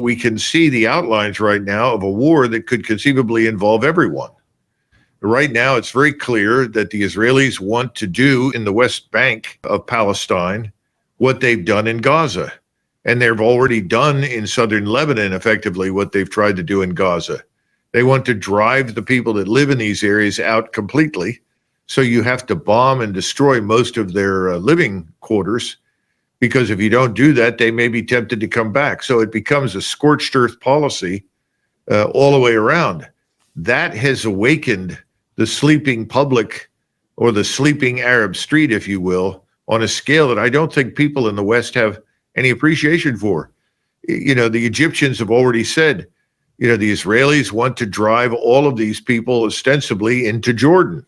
we can see the outlines right now of a war that could conceivably involve everyone. Right now, it's very clear that the Israelis want to do in the West Bank of Palestine what they've done in Gaza. And they've already done in southern Lebanon, effectively, what they've tried to do in Gaza. They want to drive the people that live in these areas out completely. So you have to bomb and destroy most of their living quarters, because if you don't do that, they may be tempted to come back. So it becomes a scorched earth policy all the way around. That has awakened the sleeping public, or the sleeping Arab street, if you will, on a scale that I don't think people in the West have any appreciation for. You know, the Egyptians have already said, you know, the Israelis want to drive all of these people ostensibly into Jordan.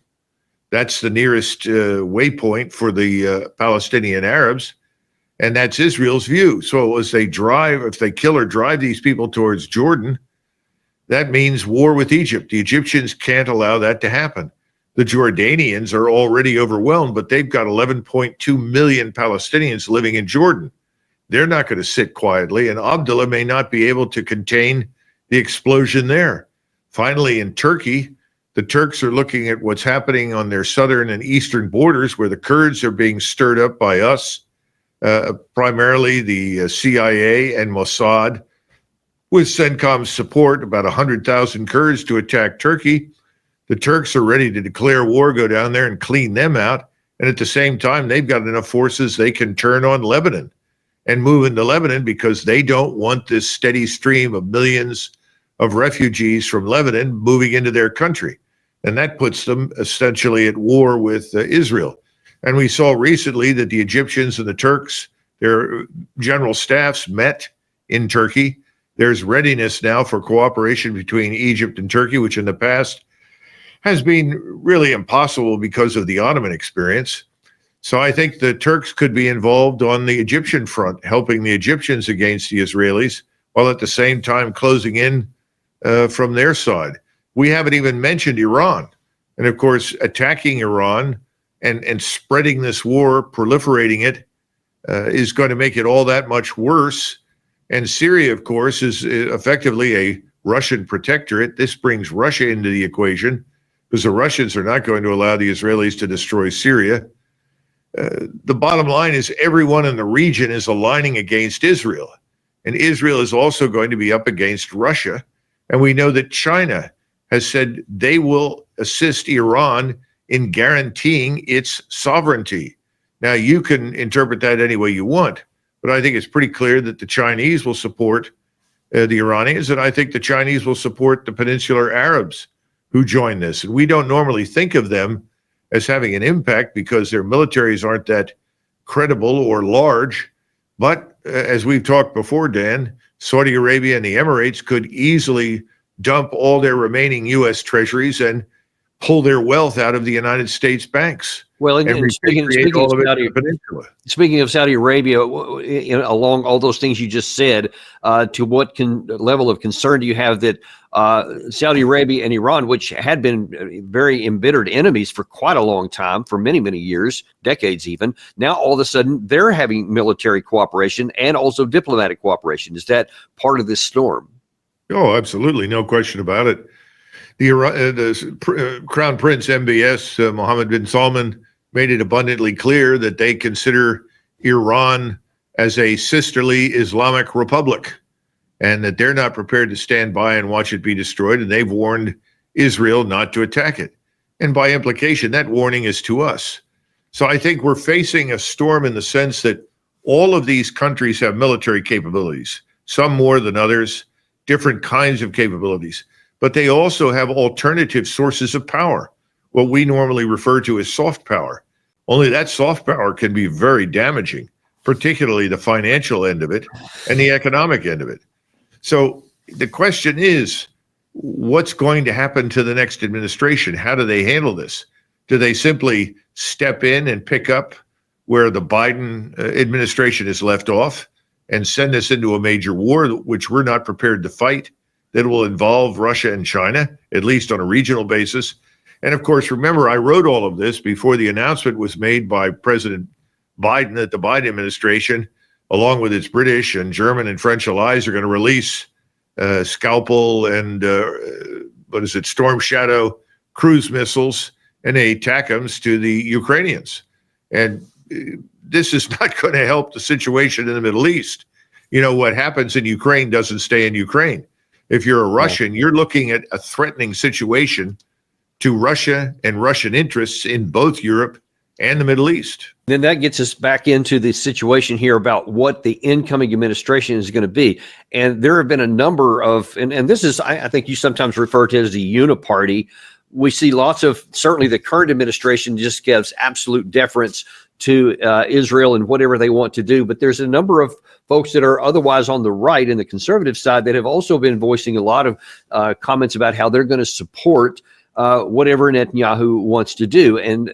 That's the nearest waypoint for the Palestinian Arabs, and that's Israel's view. So as they drive, if they kill or drive these people towards Jordan, that means war with Egypt. The Egyptians can't allow that to happen. The Jordanians are already overwhelmed, but they've got 11.2 million Palestinians living in Jordan. They're not going to sit quietly, and Abdullah may not be able to contain the explosion there. Finally, in Turkey, the Turks are looking at what's happening on their southern and eastern borders, where the Kurds are being stirred up by us, primarily the CIA and Mossad, with CENTCOM's support, about 100,000 Kurds to attack Turkey. The Turks are ready to declare war, go down there and clean them out. And at the same time, they've got enough forces they can turn on Lebanon and move into Lebanon, because they don't want this steady stream of millions of refugees from Lebanon moving into their country. And that puts them essentially at war with Israel. And we saw recently that the Egyptians and the Turks, their general staffs, met in Turkey. There's readiness now for cooperation between Egypt and Turkey, which in the past has been really impossible because of the Ottoman experience. So I think the Turks could be involved on the Egyptian front, helping the Egyptians against the Israelis, while at the same time closing in from their side. We haven't even mentioned Iran. And of course, attacking Iran and spreading this war, proliferating it, is going to make it all that much worse. And Syria, of course, is effectively a Russian protectorate. This brings Russia into the equation, because the Russians are not going to allow the Israelis to destroy Syria. The bottom line is everyone in the region is aligning against Israel. And Israel is also going to be up against Russia. And we know that China has said they will assist Iran in guaranteeing its sovereignty. Now, you can interpret that any way you want, but I think it's pretty clear that the Chinese will support the Iranians, and I think the Chinese will support the Peninsular Arabs who join this. And we don't normally think of them as having an impact because their militaries aren't that credible or large. But as we've talked before, Dan, Saudi Arabia and the Emirates could easily dump all their remaining U.S. treasuries and pull their wealth out of the United States banks. Well, and speaking of Saudi Arabia, along all those things you just said, to what level of concern do you have that Saudi Arabia and Iran, which had been very embittered enemies for quite a long time, for many, many years, decades even, now all of a sudden they're having military cooperation and also diplomatic cooperation? Is that part of this storm? Oh, absolutely. No question about it. The Crown Prince MBS, Mohammed bin Salman, made it abundantly clear that they consider Iran as a sisterly Islamic republic and that they're not prepared to stand by and watch it be destroyed. And they've warned Israel not to attack it. And by implication, that warning is to us. So I think we're facing a storm in the sense that all of these countries have military capabilities, some more than others, different kinds of capabilities. But they also have alternative sources of power, what we normally refer to as soft power. Only that soft power can be very damaging, particularly the financial end of it and the economic end of it. So the question is, what's going to happen to the next administration? How do they handle this? Do they simply step in and pick up where the Biden administration has left off and send us into a major war, which we're not prepared to fight, that will involve Russia and China, at least on a regional basis? And of course, remember, I wrote all of this before the announcement was made by President Biden that the Biden administration along with its British and German and French allies, are going to release Scalpel and Storm Shadow cruise missiles, and they ATACMS to the Ukrainians. And this is not going to help the situation in the Middle East. You know, what happens in Ukraine doesn't stay in Ukraine. If you're a Russian, you're looking at a threatening situation to Russia and Russian interests in both Europe and the Middle East. Then that gets us back into the situation here about what the incoming administration is going to be. And there have been a number of, and this is, I think you sometimes refer to it as the uniparty. We see lots of, certainly the current administration just gives absolute deference to Israel and whatever they want to do. But there's a number of folks that are otherwise on the right in the conservative side that have also been voicing a lot of comments about how they're going to support whatever Netanyahu wants to do. And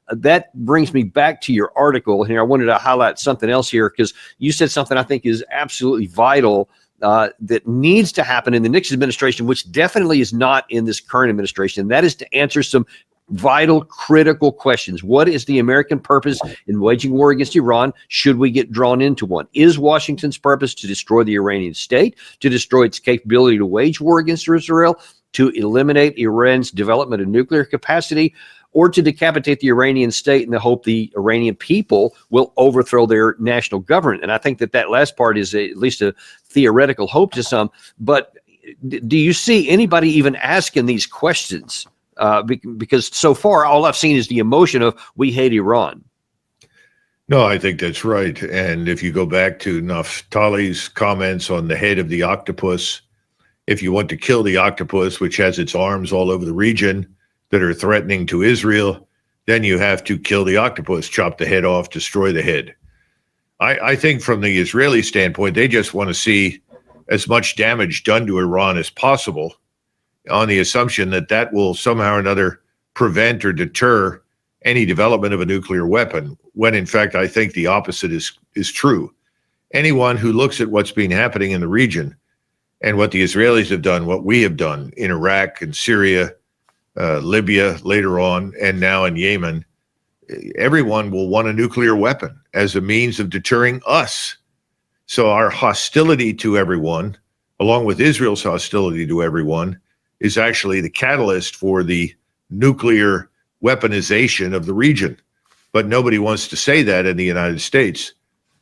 that brings me back to your article here. I wanted to highlight something else here because you said something I think is absolutely vital that needs to happen in the Nixon administration, which definitely is not in this current administration. And that is to answer some vital, critical questions. What is the American purpose in waging war against Iran? Should we get drawn into one? Is Washington's purpose to destroy the Iranian state, to destroy its capability to wage war against Israel, to eliminate Iran's development of nuclear capacity, or to decapitate the Iranian state in the hope the Iranian people will overthrow their national government? And I think that last part is at least a theoretical hope to some. But do you see anybody even asking these questions? Because so far, all I've seen is the emotion of we hate Iran. No, I think that's right. And if you go back to Naftali's comments on the head of the octopus, if you want to kill the octopus, which has its arms all over the region that are threatening to Israel, then you have to kill the octopus, chop the head off, destroy the head. I think from the Israeli standpoint, they just want to see as much damage done to Iran as possible, on the assumption that that will somehow or another prevent or deter any development of a nuclear weapon, when in fact I think the opposite is true. Anyone who looks at what's been happening in the region and what the Israelis have done, what we have done in Iraq and Syria, Libya later on, and now in Yemen, everyone will want a nuclear weapon as a means of deterring us. So our hostility to everyone, along with Israel's hostility to everyone, is actually the catalyst for the nuclear weaponization of the region. But nobody wants to say that in the United States.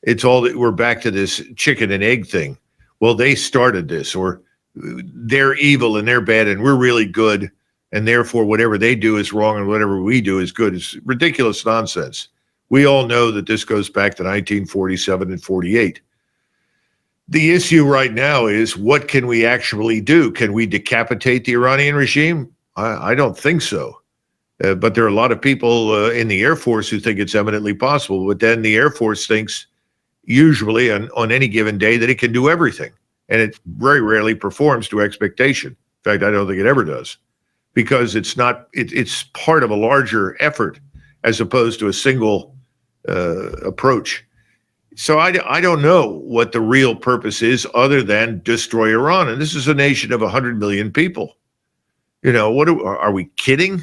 It's all that we're back to this chicken and egg thing. Well, they started this, or they're evil and they're bad and we're really good, and therefore whatever they do is wrong and whatever we do is good. It's ridiculous nonsense. We all know that this goes back to 1947 and 48. The issue right now is, what can we actually do? Can we decapitate the Iranian regime? I don't think so. But there are a lot of people in the Air Force who think it's eminently possible. But then the Air Force thinks usually on any given day that it can do everything. And it very rarely performs to expectation. In fact, I don't think it ever does, because it's part of a larger effort as opposed to a single approach. So I don't know what the real purpose is other than destroy Iran. And this is a nation of 100 million people. You know, are we kidding?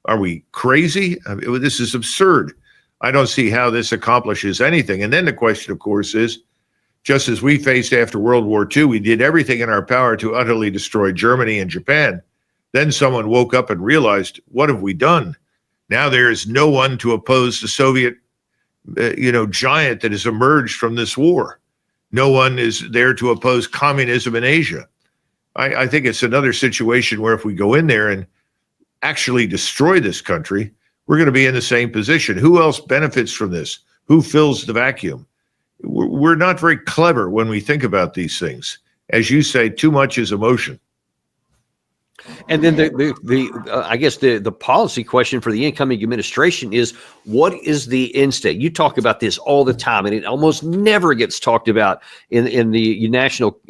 Are we crazy? I mean, this is absurd. I don't see how this accomplishes anything. And then the question, of course, is, just as we faced after World War II, we did everything in our power to utterly destroy Germany and Japan. Then someone woke up and realized, what have we done? Now there is no one to oppose the Soviet giant that has emerged from this war. No one is there to oppose communism in Asia. I think it's another situation where if we go in there and actually destroy this country, we're going to be in the same position. Who else benefits from this? Who fills the vacuum? We're not very clever when we think about these things. As you say, too much is emotion. And then I guess the policy question for the incoming administration is, what is the end state? You talk about this all the time, and it almost never gets talked about in the national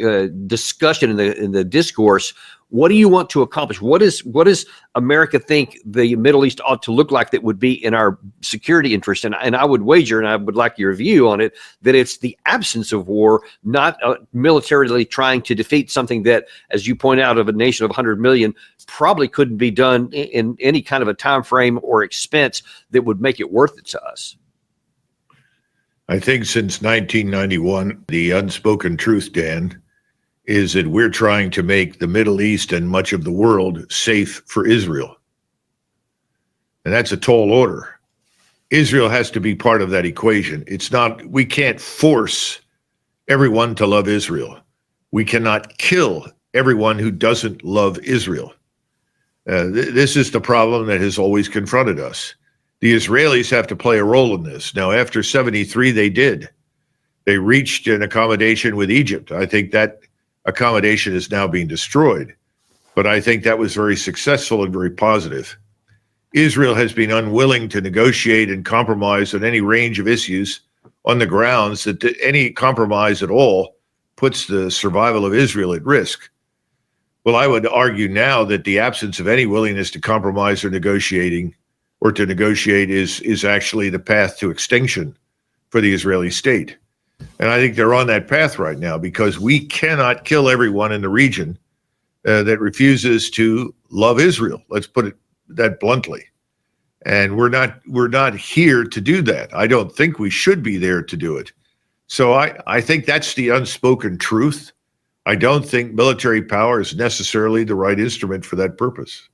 discussion, in the discourse. What do you want to accomplish? What does America think the Middle East ought to look like that would be in our security interest? And I would wager, and I would like your view on it, that it's the absence of war, not militarily trying to defeat something that, as you point out, of a nation of 100 million, probably couldn't be done in any kind of a time frame or expense that would make it worth it to us. I think since 1991, the unspoken truth, Dan, is that we're trying to make the Middle East and much of the world safe for Israel. And that's a tall order. Israel has to be part of that equation. It's not, we can't force everyone to love Israel. We cannot kill everyone who doesn't love Israel. This is the problem that has always confronted us. The Israelis have to play a role in this. Now, after 73, they did. They reached an accommodation with Egypt. I think that accommodation is now being destroyed. But I think that was very successful and very positive. Israel has been unwilling to negotiate and compromise on any range of issues on the grounds that any compromise at all puts the survival of Israel at risk. Well, I would argue now that the absence of any willingness to compromise or to negotiate is actually the path to extinction for the Israeli state. And I think they're on that path right now because we cannot kill everyone in the region that refuses to love Israel. Let's put it that bluntly. And we're not here to do that. I don't think we should be there to do it. So I think that's the unspoken truth. I don't think military power is necessarily the right instrument for that purpose.